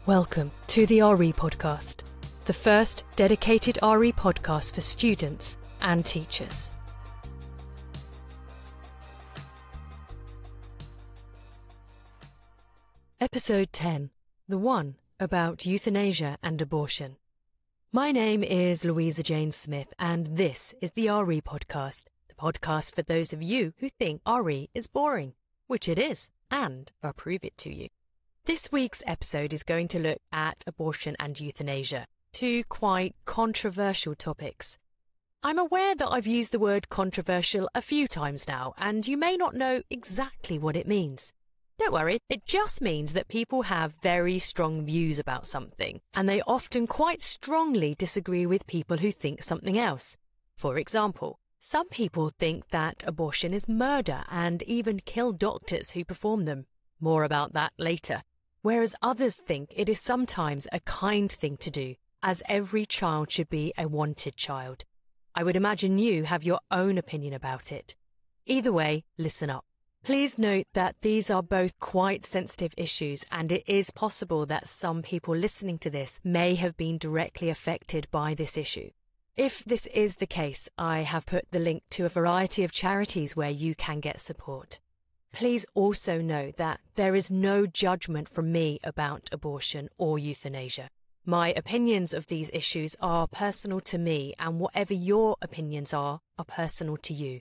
Welcome to the RE Podcast, the first dedicated RE podcast for students and teachers. Episode 10, the one about euthanasia and abortion. My name is Louisa Jane Smith, and this is the RE Podcast, the podcast for those of you who think RE is boring, which it is, and I'll prove it to you. This week's episode is going to look at abortion and euthanasia, two quite controversial topics. I'm aware that I've used the word controversial a few times now, and you may not know exactly what it means. Don't worry, it just means that people have very strong views about something, and they often quite strongly disagree with people who think something else. For example, some people think that abortion is murder and even kill doctors who perform them. More about that later. Whereas others think it is sometimes a kind thing to do, as every child should be a wanted child. I would imagine you have your own opinion about it. Either way, listen up. Please note that these are both quite sensitive issues, and it is possible that some people listening to this may have been directly affected by this issue. If this is the case, I have put the link to a variety of charities where you can get support. Please also know that there is no judgment from me about abortion or euthanasia. My opinions of these issues are personal to me, and whatever your opinions are personal to you.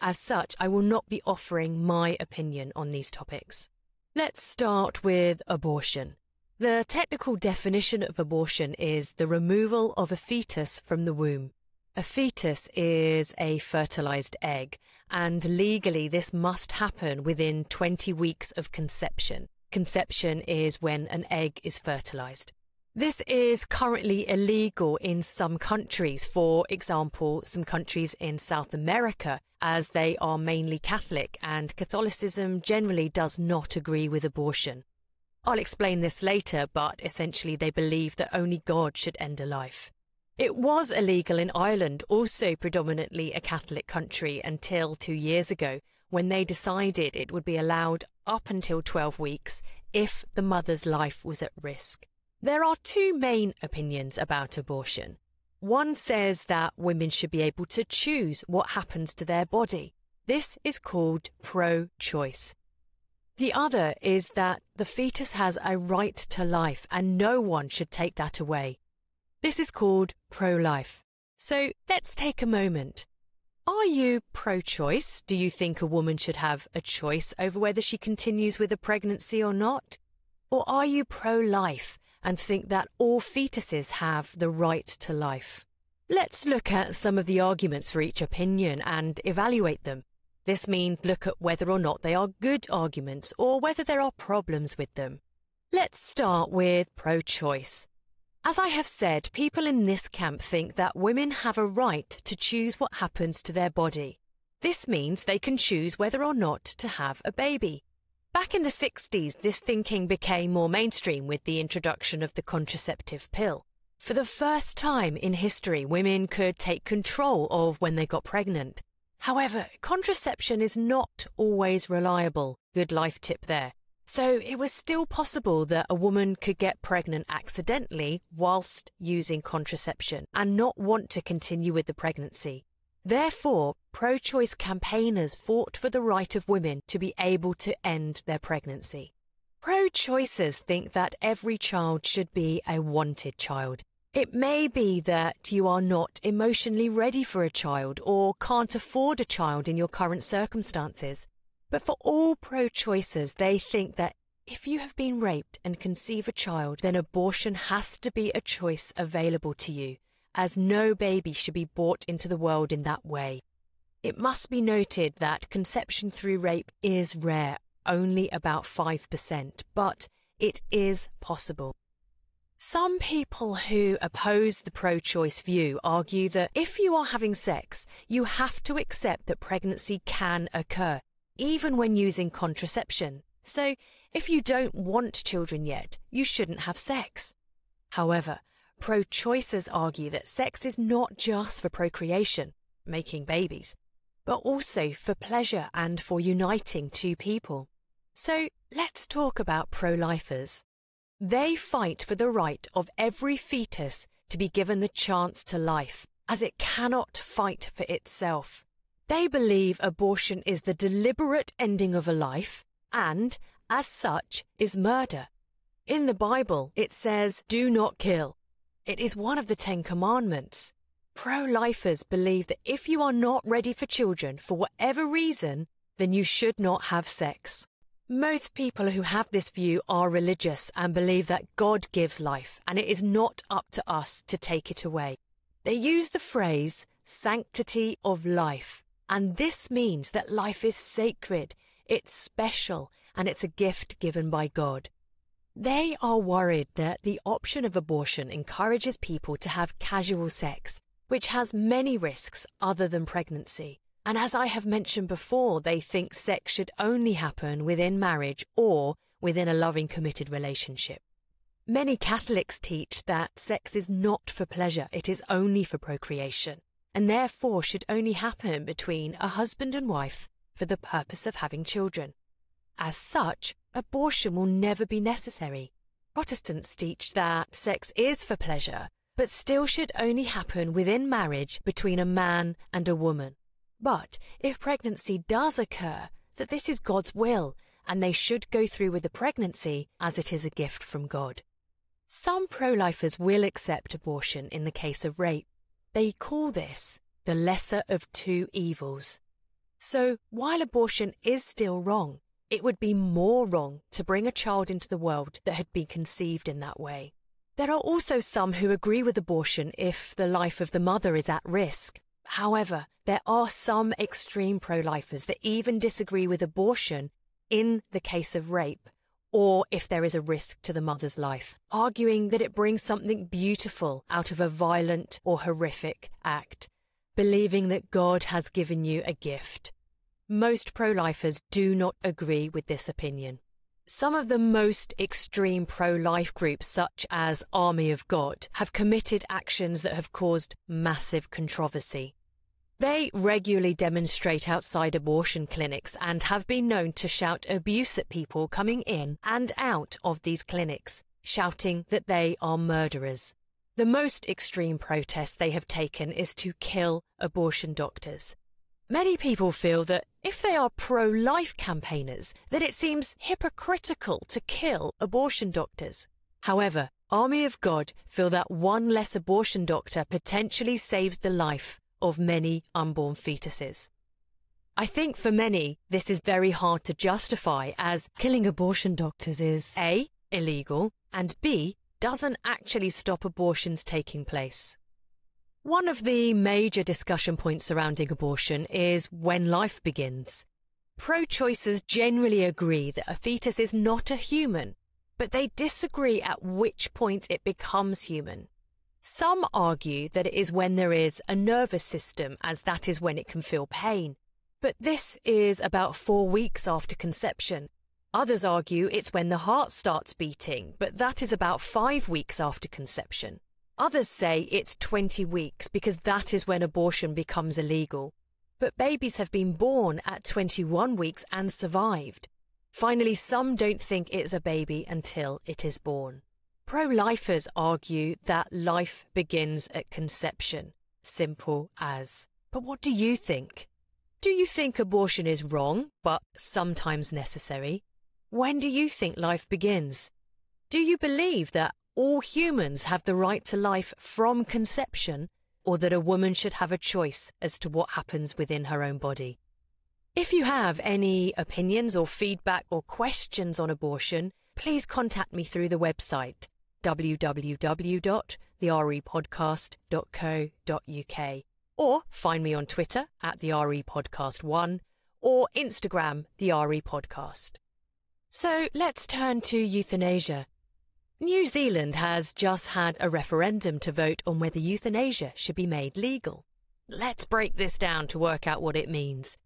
As such, I will not be offering my opinion on these topics. Let's start with abortion. The technical definition of abortion is the removal of a fetus from the womb. A fetus is a fertilized egg, and legally this must happen within 20 weeks of conception. Conception is when an egg is fertilized. This is currently illegal in some countries, for example, some countries in South America, as they are mainly Catholic, and Catholicism generally does not agree with abortion. I'll explain this later, but essentially they believe that only God should end a life. It was illegal in Ireland, also predominantly a Catholic country, until 2 years ago, when they decided it would be allowed up until 12 weeks if the mother's life was at risk. There are two main opinions about abortion. One says that women should be able to choose what happens to their body. This is called pro-choice. The other is that the fetus has a right to life and no one should take that away. This is called pro-life. So let's take a moment. Are you pro-choice? Do you think a woman should have a choice over whether she continues with a pregnancy or not? Or are you pro-life and think that all fetuses have the right to life? Let's look at some of the arguments for each opinion and evaluate them. This means look at whether or not they are good arguments or whether there are problems with them. Let's start with pro-choice. As I have said, people in this camp think that women have a right to choose what happens to their body. This means they can choose whether or not to have a baby. Back in the 60s, this thinking became more mainstream with the introduction of the contraceptive pill. For the first time in history, women could take control of when they got pregnant. However, contraception is not always reliable. Good life tip there. So it was still possible that a woman could get pregnant accidentally whilst using contraception and not want to continue with the pregnancy. Therefore, pro-choice campaigners fought for the right of women to be able to end their pregnancy. Pro-choicers think that every child should be a wanted child. It may be that you are not emotionally ready for a child or can't afford a child in your current circumstances. But for all pro-choicers, they think that if you have been raped and conceive a child, then abortion has to be a choice available to you, as no baby should be brought into the world in that way. It must be noted that conception through rape is rare, only about 5%, but it is possible. Some people who oppose the pro-choice view argue that if you are having sex, you have to accept that pregnancy can occur, even when using contraception. So, if you don't want children yet, you shouldn't have sex. However, pro-choicers argue that sex is not just for procreation, making babies, but also for pleasure and for uniting two people. So, let's talk about pro-lifers. They fight for the right of every fetus to be given the chance to life, as it cannot fight for itself. They believe abortion is the deliberate ending of a life and, as such, is murder. In the Bible, it says, "Do not kill." It is one of the 10 Commandments. Pro-lifers believe that if you are not ready for children for whatever reason, then you should not have sex. Most people who have this view are religious and believe that God gives life and it is not up to us to take it away. They use the phrase sanctity of life, and this means that life is sacred, it's special, and it's a gift given by God. They are worried that the option of abortion encourages people to have casual sex, which has many risks other than pregnancy. And as I have mentioned before, they think sex should only happen within marriage or within a loving, committed relationship. Many Catholics teach that sex is not for pleasure, it is only for procreation, and therefore should only happen between a husband and wife for the purpose of having children. As such, abortion will never be necessary. Protestants teach that sex is for pleasure, but still should only happen within marriage between a man and a woman. But if pregnancy does occur, that this is God's will, and they should go through with the pregnancy as it is a gift from God. Some pro-lifers will accept abortion in the case of rape. They call this the lesser of two evils. So while abortion is still wrong, it would be more wrong to bring a child into the world that had been conceived in that way. There are also some who agree with abortion if the life of the mother is at risk. However, there are some extreme pro-lifers that even disagree with abortion in the case of rape, or if there is a risk to the mother's life, arguing that it brings something beautiful out of a violent or horrific act, believing that God has given you a gift. Most pro-lifers do not agree with this opinion. Some of the most extreme pro-life groups, such as Army of God, have committed actions that have caused massive controversy. They regularly demonstrate outside abortion clinics and have been known to shout abuse at people coming in and out of these clinics, shouting that they are murderers. The most extreme protest they have taken is to kill abortion doctors. Many people feel that if they are pro-life campaigners, that it seems hypocritical to kill abortion doctors. However, Army of God feel that one less abortion doctor potentially saves the life of many unborn fetuses. I think for many, this is very hard to justify, as killing abortion doctors is A, illegal, and B, doesn't actually stop abortions taking place. One of the major discussion points surrounding abortion is when life begins. Pro-choicers generally agree that a fetus is not a human, but they disagree at which point it becomes human. Some argue that it is when there is a nervous system, as that is when it can feel pain. But this is about 4 weeks after conception. Others argue it's when the heart starts beating, but that is about 5 weeks after conception. Others say it's 20 weeks because that is when abortion becomes illegal. But babies have been born at 21 weeks and survived. Finally, some don't think it's a baby until it is born. Pro-lifers argue that life begins at conception. Simple as. But what do you think? Do you think abortion is wrong, but sometimes necessary? When do you think life begins? Do you believe that all humans have the right to life from conception, or that a woman should have a choice as to what happens within her own body? If you have any opinions or feedback or questions on abortion, please contact me through the website www.therepodcast.co.uk, or find me on Twitter at therepodcast1 or Instagram therepodcast. So let's turn to euthanasia. New Zealand has just had a referendum to vote on whether euthanasia should be made legal. Let's break this down to work out what it means.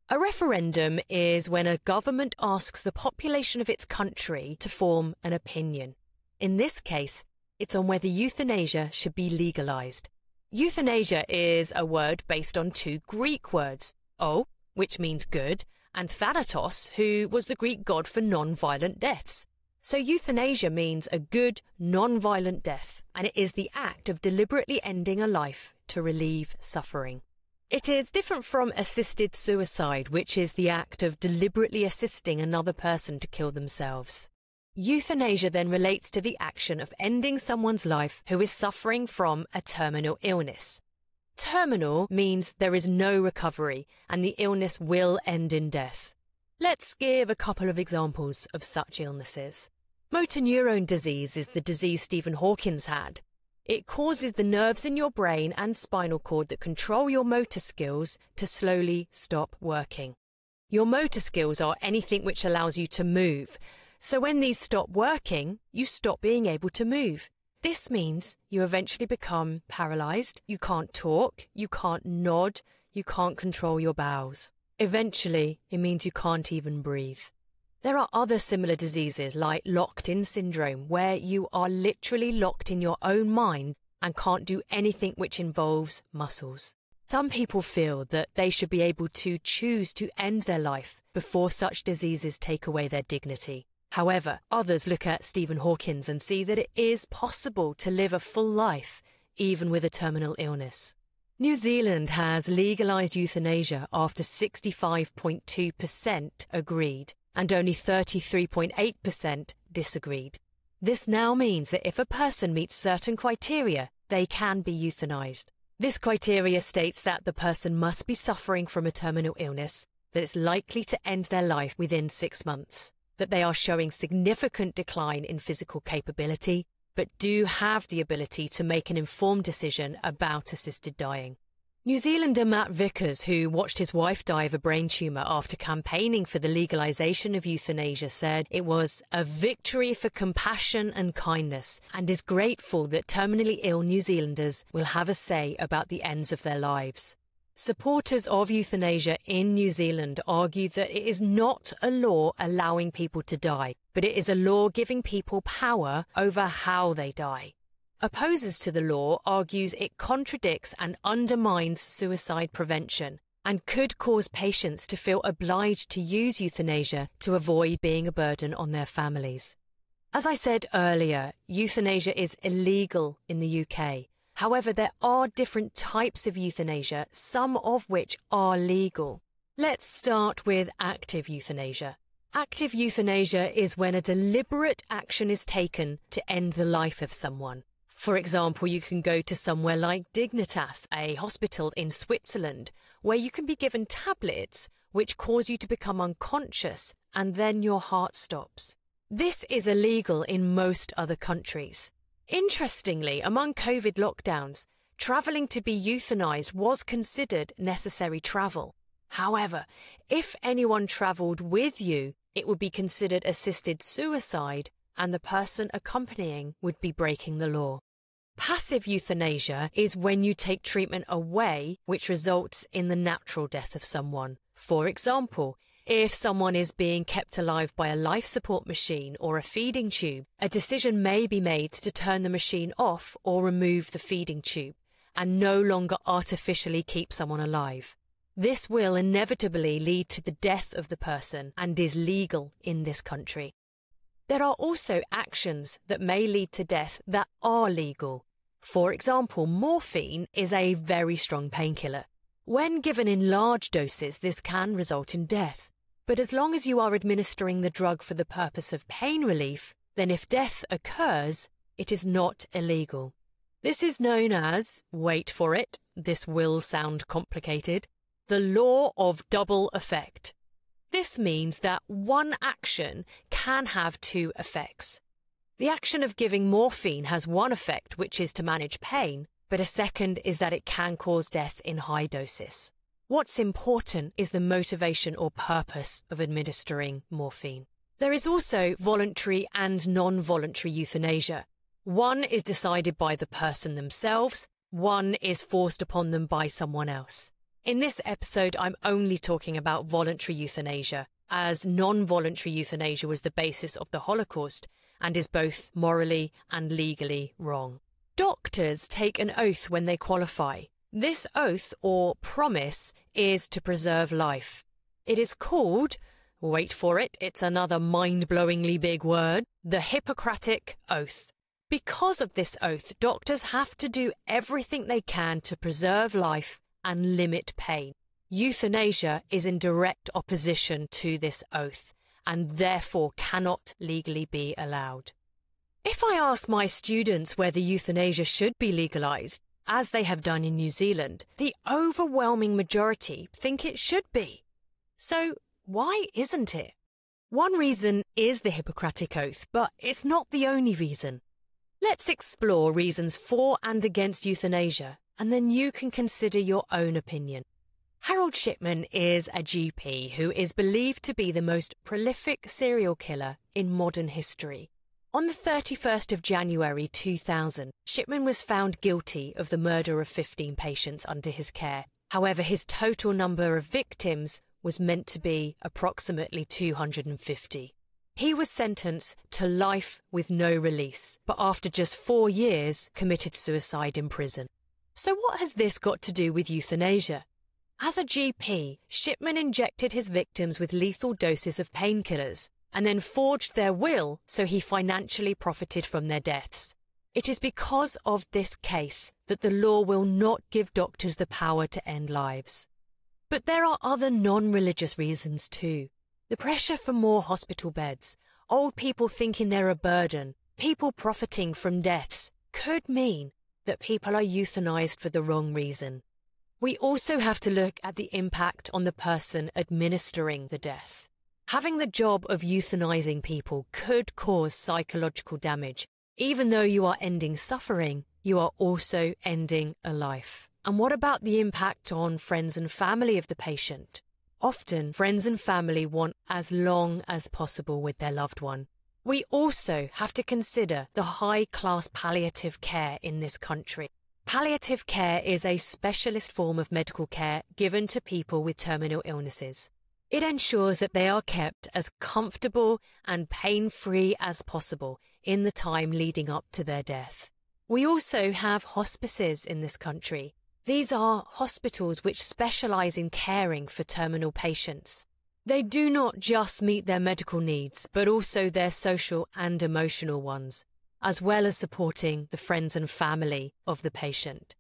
A referendum is when a government asks the population of its country to form an opinion. In this case, it's on whether euthanasia should be legalised. Euthanasia is a word based on 2 Greek words, o, which means good, and thanatos, who was the Greek god for non-violent deaths. So euthanasia means a good, non-violent death, and it is the act of deliberately ending a life to relieve suffering. It is different from assisted suicide, which is the act of deliberately assisting another person to kill themselves. Euthanasia then relates to the action of ending someone's life who is suffering from a terminal illness. Terminal means there is no recovery and the illness will end in death. Let's give a couple of examples of such illnesses. Motor neurone disease is the disease Stephen Hawking had. It causes the nerves in your brain and spinal cord that control your motor skills to slowly stop working. Your motor skills are anything which allows you to move. So when these stop working, you stop being able to move. This means you eventually become paralysed, you can't talk, you can't nod, you can't control your bowels. Eventually, it means you can't even breathe. There are other similar diseases like locked-in syndrome, where you are literally locked in your own mind and can't do anything which involves muscles. Some people feel that they should be able to choose to end their life before such diseases take away their dignity. However, others look at Stephen Hawking and see that it is possible to live a full life, even with a terminal illness. New Zealand has legalised euthanasia after 65.2% agreed and only 33.8% disagreed. This now means that if a person meets certain criteria, they can be euthanised. This criteria states that the person must be suffering from a terminal illness, that it's likely to end their life within 6 months, that they are showing significant decline in physical capability, but do have the ability to make an informed decision about assisted dying. New Zealander Matt Vickers, who watched his wife die of a brain tumour after campaigning for the legalisation of euthanasia, said it was a victory for compassion and kindness and is grateful that terminally ill New Zealanders will have a say about the ends of their lives. Supporters of euthanasia in New Zealand argue that it is not a law allowing people to die, but it is a law giving people power over how they die. Opposers to the law argues it contradicts and undermines suicide prevention and could cause patients to feel obliged to use euthanasia to avoid being a burden on their families. As I said earlier, euthanasia is illegal in the UK. However, there are different types of euthanasia, some of which are legal. Let's start with active euthanasia. Active euthanasia is when a deliberate action is taken to end the life of someone. For example, you can go to somewhere like Dignitas, a hospital in Switzerland, where you can be given tablets which cause you to become unconscious and then your heart stops. This is illegal in most other countries. Interestingly, among COVID lockdowns, travelling to be euthanised was considered necessary travel. However, if anyone travelled with you, it would be considered assisted suicide and the person accompanying would be breaking the law. Passive euthanasia is when you take treatment away, which results in the natural death of someone. For example, if someone is being kept alive by a life support machine or a feeding tube, a decision may be made to turn the machine off or remove the feeding tube and no longer artificially keep someone alive. This will inevitably lead to the death of the person and is legal in this country. There are also actions that may lead to death that are legal. For example, morphine is a very strong painkiller. When given in large doses, this can result in death. But as long as you are administering the drug for the purpose of pain relief, then if death occurs, it is not illegal. This is known as, wait for it, this will sound complicated, the law of double effect. This means that one action can have two effects. The action of giving morphine has one effect, which is to manage pain, but a second is that it can cause death in high doses. What's important is the motivation or purpose of administering morphine. There is also voluntary and non-voluntary euthanasia. One is decided by the person themselves, one is forced upon them by someone else. In this episode, I'm only talking about voluntary euthanasia, as non-voluntary euthanasia was the basis of the Holocaust and is both morally and legally wrong. Doctors take an oath when they qualify. This oath or promise is to preserve life. It is called, wait for it, it's another mind-blowingly big word, the Hippocratic Oath. Because of this oath, doctors have to do everything they can to preserve life and limit pain. Euthanasia is in direct opposition to this oath and therefore cannot legally be allowed. If I ask my students whether euthanasia should be legalised, as they have done in New Zealand, the overwhelming majority think it should be. So why isn't it? One reason is the Hippocratic Oath, but it's not the only reason. Let's explore reasons for and against euthanasia, and then you can consider your own opinion. Harold Shipman is a GP who is believed to be the most prolific serial killer in modern history. On the 31st of January 2000, Shipman was found guilty of the murder of 15 patients under his care. However, his total number of victims was meant to be approximately 250. He was sentenced to life with no release, but after just 4 years committed suicide in prison. So what has this got to do with euthanasia? As a GP, Shipman injected his victims with lethal doses of painkillers and then forged their will so he financially profited from their deaths. It is because of this case that the law will not give doctors the power to end lives. But there are other non-religious reasons too. The pressure for more hospital beds, old people thinking they're a burden, people profiting from deaths could mean that people are euthanized for the wrong reason. We also have to look at the impact on the person administering the death. Having the job of euthanizing people could cause psychological damage. Even though you are ending suffering, you are also ending a life. And what about the impact on friends and family of the patient? Often, friends and family want as long as possible with their loved one. We also have to consider the high-class palliative care in this country. Palliative care is a specialist form of medical care given to people with terminal illnesses. It ensures that they are kept as comfortable and pain-free as possible in the time leading up to their death. We also have hospices in this country. These are hospitals which specialise in caring for terminal patients. They do not just meet their medical needs, but also their social and emotional ones, as well as supporting the friends and family of the patient.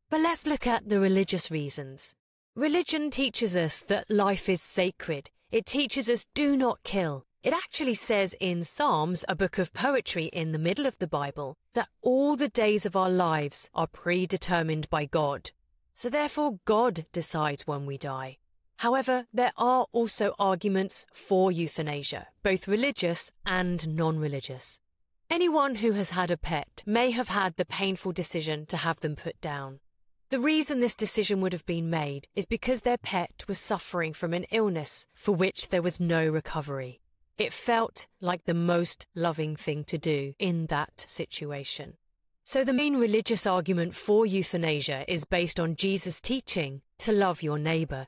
But let's look at the religious reasons. Religion teaches us that life is sacred. It teaches us do not kill. It actually says in Psalms, a book of poetry in the middle of the Bible, that all the days of our lives are predetermined by God. So therefore God decides when we die. However, there are also arguments for euthanasia, both religious and non-religious. Anyone who has had a pet may have had the painful decision to have them put down. The reason this decision would have been made is because their pet was suffering from an illness for which there was no recovery. It felt like the most loving thing to do in that situation. So the main religious argument for euthanasia is based on Jesus' teaching to love your neighbour.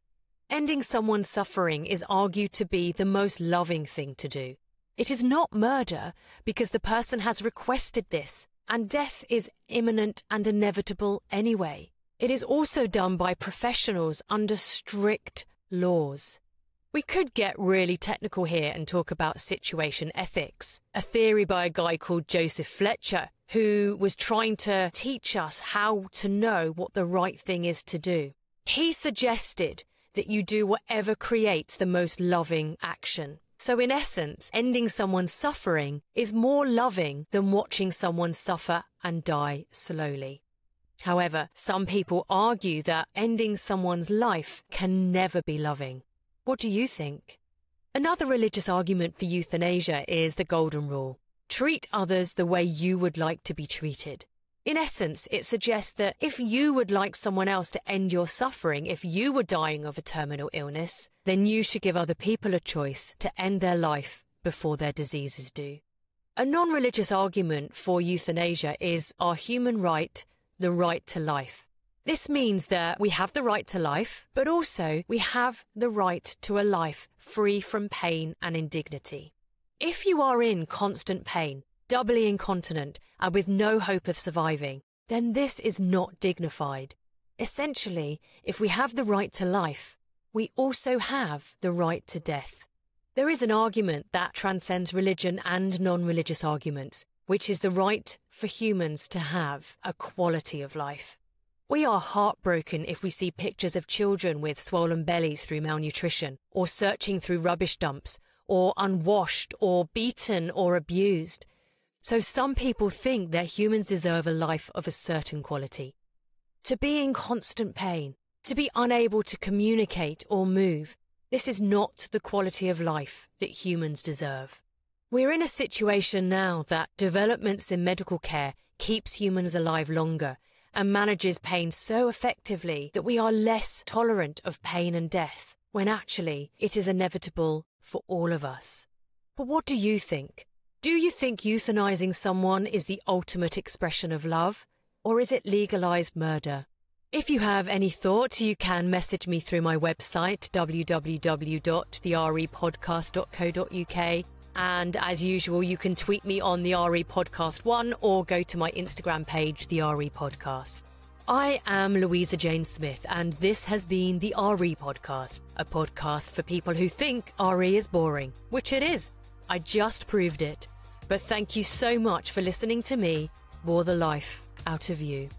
Ending someone's suffering is argued to be the most loving thing to do. It is not murder because the person has requested this, and death is imminent and inevitable anyway. It is also done by professionals under strict laws. We could get really technical here and talk about situation ethics, a theory by a guy called Joseph Fletcher, who was trying to teach us how to know what the right thing is to do. He suggested that you do whatever creates the most loving action. So in essence, ending someone's suffering is more loving than watching someone suffer and die slowly. However, some people argue that ending someone's life can never be loving. What do you think? Another religious argument for euthanasia is the golden rule. Treat others the way you would like to be treated. In essence, it suggests that if you would like someone else to end your suffering, if you were dying of a terminal illness, then you should give other people a choice to end their life before their diseases do. A non-religious argument for euthanasia is our human right, the right to life. This means that we have the right to life, but also we have the right to a life free from pain and indignity. If you are in constant pain, doubly incontinent, and with no hope of surviving, then this is not dignified. Essentially, if we have the right to life, we also have the right to death. There is an argument that transcends religion and non-religious arguments, which is the right for humans to have a quality of life. We are heartbroken if we see pictures of children with swollen bellies through malnutrition, or searching through rubbish dumps, or unwashed, or beaten, or abused. So some people think that humans deserve a life of a certain quality. To be in constant pain, to be unable to communicate or move, this is not the quality of life that humans deserve. We're in a situation now that developments in medical care keeps humans alive longer and manages pain so effectively that we are less tolerant of pain and death, when actually it is inevitable for all of us. But what do you think? Do you think euthanizing someone is the ultimate expression of love, or is it legalized murder? If you have any thoughts, you can message me through my website, www.therepodcast.co.uk. And as usual, you can tweet me on the RE Podcast 1 or go to my Instagram page, the RE Podcast. I am Louisa Jane Smith, and this has been the RE Podcast, a podcast for people who think RE is boring, which it is. I just proved it. But thank you so much for listening to me bore the life out of you.